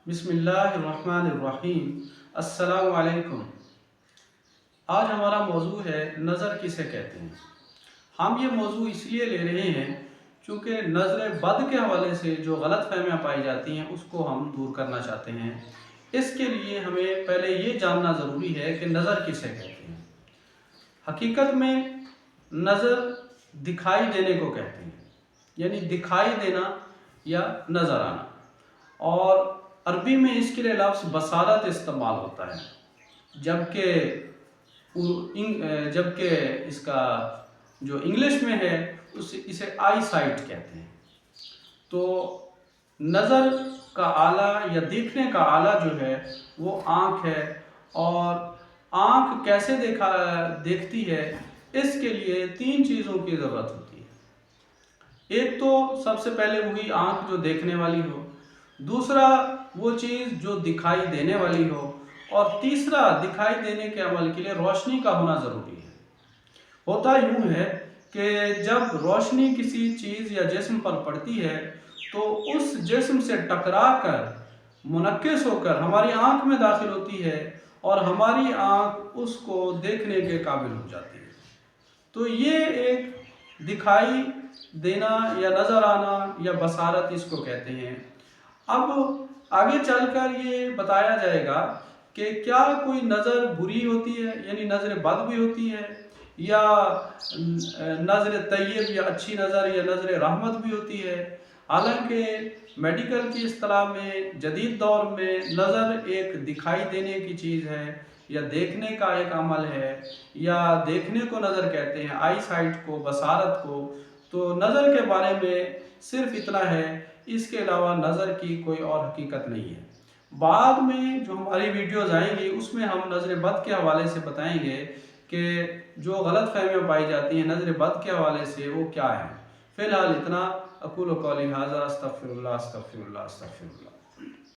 बिस्मिल्लाहिर्रहमानिर्रहीम। अस्सलामु अलैकुम। आज हमारा मौजू है नज़र किसे कहते हैं। हम ये मौजू इसलिए ले रहे हैं क्योंकि नज़र बद के हवाले से जो गलत फहमियाँ पाई जाती हैं उसको हम दूर करना चाहते हैं। इसके लिए हमें पहले ये जानना ज़रूरी है कि नज़र किसे कहते हैं। हकीकत में नज़र दिखाई देने को कहते हैं, यानी दिखाई देना या नज़र आना। और अरबी में इसके लिए लफ्ज़ बसारत इस्तेमाल होता है, जबकि इसका जो इंग्लिश में है इसे आई साइट कहते हैं। तो नज़र का आला या देखने का आला जो है वो आँख है, और आँख कैसे देखती है, इसके लिए तीन चीज़ों की ज़रूरत होती है। एक तो सबसे पहले वही आँख जो देखने वाली हो, दूसरा वो चीज़ जो दिखाई देने वाली हो, और तीसरा दिखाई देने के अमल के लिए रोशनी का होना ज़रूरी है। होता यूँ है कि जब रोशनी किसी चीज़ या जिस्म पर पड़ती है तो उस जिस्म से टकरा कर मुनक्किस होकर हमारी आँख में दाखिल होती है और हमारी आँख उसको देखने के काबिल हो जाती है। तो ये एक दिखाई देना या नज़र आना या बसारत इसको कहते हैं। अब आगे चलकर ये बताया जाएगा कि क्या कोई नज़र बुरी होती है, यानी नज़र बद भी होती है, या नज़र तय्यब या अच्छी नज़र या नज़र रहमत भी होती है। हालांकि मेडिकल की इस्तिलाह में जदीद दौर में नज़र एक दिखाई देने की चीज़ है या देखने का एक अमल है, या देखने को नज़र कहते हैं, आई साइट को, बसारत को। तो नज़र के बारे में सिर्फ इतना है, इसके अलावा नज़र की कोई और हकीकत नहीं है। बाद में जो हमारी वीडियोज़ आएंगी उसमें हम नज़र बद के हवाले से बताएंगे कि जो गलत फहमियाँ पाई जाती हैं नज़र बद के हवाले से वो क्या है। फ़िलहाल इतना। अक़ूलु क़ौली हाज़ा अस्तग़फ़िरुल्लाह अस्तग़फ़िरुल्लाह अस्तग़फ़िरुल्लाह।